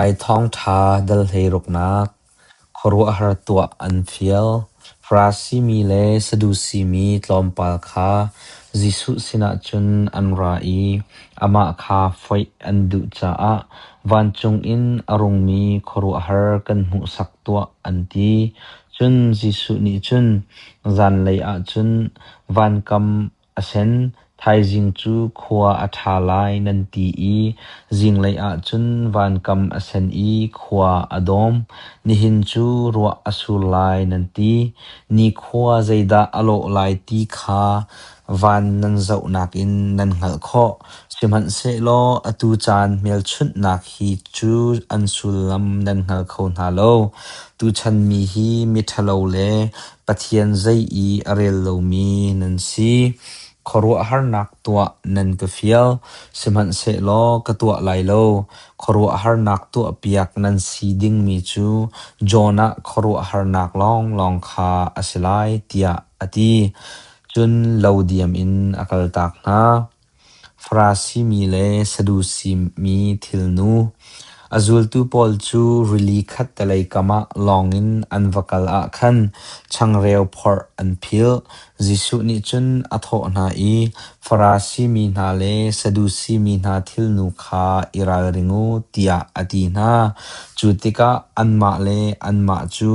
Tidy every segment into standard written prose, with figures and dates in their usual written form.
ai thong tha dal hei rok nak khorwa har tua an fiel frasi mi le sadusi mi tlompal kha jisu sina chun an rai ama kha foi an du cha a van chung in arung mi khorwa har kan mu sak tua an ti chun jisu ni chun zan lei a chun van kam asen thai jing chu khua atha lai nan ti i jing lei a chun van kam asen i khua adom ni hin chu ruwa asul lai nan ti ni khua zaida alo lai ti kha van nan zau nak in nan ngal kho siman se lo atu chan mel chut nak hi chu an sul lam nan ngal kho na lo tu chan mi hi mi thalo le pathian zai i arel lo mi nan si khorwa har nak tua nan ka fial siman se lo ka tua lai lo khorwa har nak tua piak nan si ding mi chu jona khorwa har nak long long kha asilai tia ati chun laudiam in akal tak na frasi mi le sadusi mi thilnu azul tu pol chu rili khat talai kama longin anvakal a khan changreu phor an phil jisu ni chun atho na i farasi mi na le sadusi mi na thilnu kha iral ringu tia ati na chutika anma le anma chu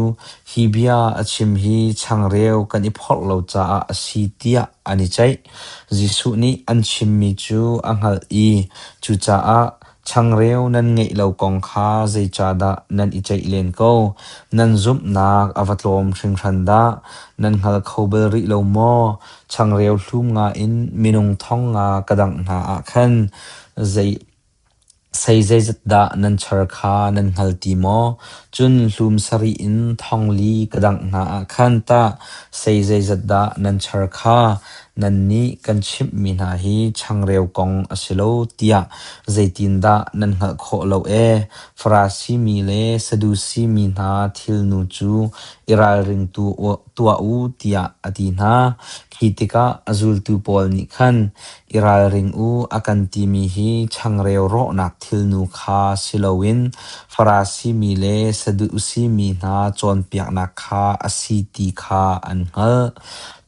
hibia achim hi changreu kan i phor lo cha a si tia ani chai jisu ni anchim mi chu anghal i chu cha a changreu nan ngei lo kong kha zai cha da nan i chai len ko nan zup nak avatlom thring thanda nan hal khobel ri lo mo changreu hlum nga in minung thong nga kadang na a khan zai sei zai zat da nan char kha nan hal ti mo chun hlum sari in thong li kadang na a khan ta sei zai zat da nan char kha nan ni kan chip mi na hi changreu kong asilo tia zaitin da nan hal kho lo e farasi mi le sadusi mi na thil nu chu iral ring tu tua u tia ati na khitika azul tu pol ni khan iral ring u akan ti mi hi changreu ro nak thil nu kha silowin farasi mi le sadusi mi na chon piak na kha asiti kha an ngal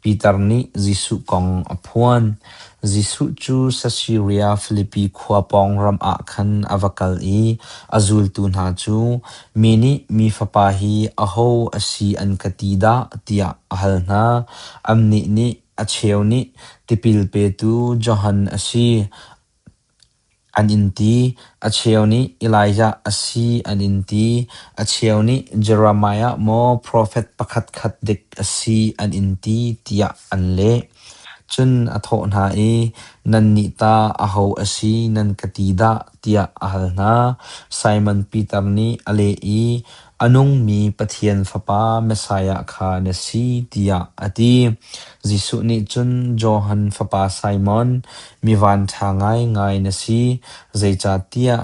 Peter ni Jisu kong aphuan Jisu chu sa Syria Philippi khuapong ram a khan avakal i azul tu na chu mini mi fapa hi aho asi an katida tia ahal na amni ni acheu ni tipil pe tu Johan asi an inti acheu ni Elijah asi an inti acheu ni Jeremiah mo prophet pakhat khat dik asi an inti tia an le chun atho na e nan ni ta aho asi nan katida tia ahal na Simon Peter ni ale i anung mi pathian fapa Messiah kha na si tia ati Jisu ni chun Johan fapa Simon mi van tha ngai ngai na si zaicha tia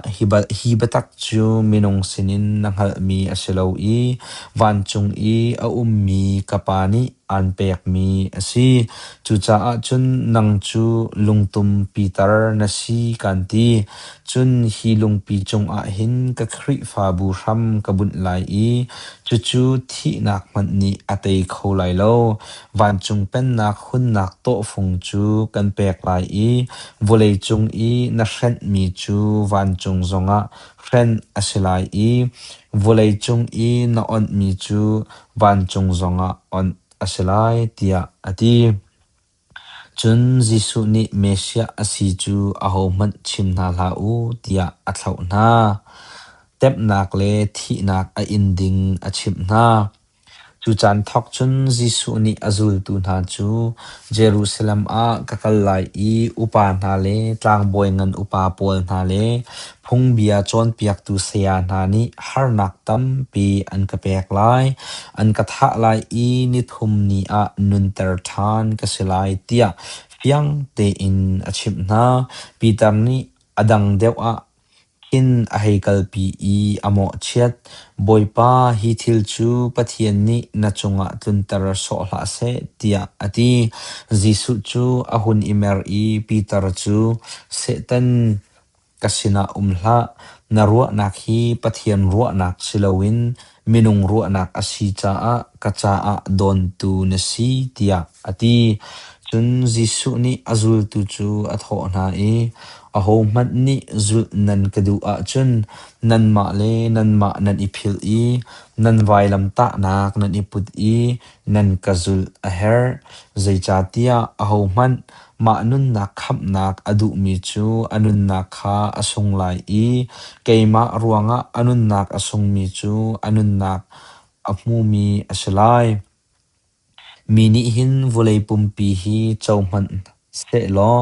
hibatak chu minung sinin nanghal mi asilo i van chung i a mi kapani an pek mi asi chu cha a chun nang chu lungtum Peter na si kanti chun hi lungpi chung a hin ka khri fa bu ram ka bun lai i chu thi nak man ni atei kho lai lo van chung pen nak hun nak to phung chu kan pek lai i volei chung i na hren mi chu van chung zonga hren asilai i volei chung i na on mi chu van chung zonga on asilai tia ati chun Jisu ni Mesia asi chu aho man chim na la u tia athau na tep nak le thi nak a inding a chim na chu chan thok chun Jisu ni azul tu na chu Jerusalem a kakal lai i upa na le tlang boy ngan upa pol na le phung bia chon piak tu seya na ni har nak tam pi an ka pek lai an ka tha lai i ni thum ni a nun ter than ka silai tia fiang te in achim na Peter ni adang deu a in a heikal pi i amo chiat boipa hi thil chu pathian ni na chunga tluntar so hla se tia ati Jisu chu ahun imer i Peter chu setan kasina umhla na ruak nak hi pathian ruak nak silawin minung ruak nak asi cha a kacha a don tu na si tia ati chun jisu ni azul tu chu atho na e aho mat ni zul nan kadu a chun nan ma le nan ma nan ipil i nan vailam ta nak nan iput i nan kazul a her zai cha tia aho man ma nun nak khap nak adu mi chu anun nak kha asung lai i keima ruanga anun nak asung mi chu anun nak amu mi asalai mini hin volei pumpi hi chauman se lo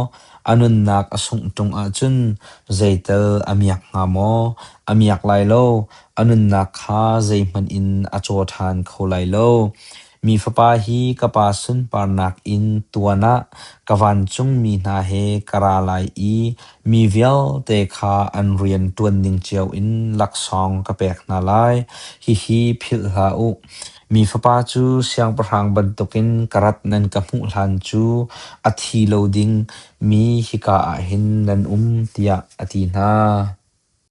anun nak asung tung a chun zaitel amiak ngamo amiak lai lo anun nak kha zaiman in acho than kholai lo mi fapa hi kapa sun parnak in tuana kawan chung mi na he karalai i mi vial te kha an rian tuan ning chiao in laksong kapek na lai hi phil ha u mi fapa chu siang prang bantukin karat nan kamu hlan chu athi loading mi hika a hin nan tia atina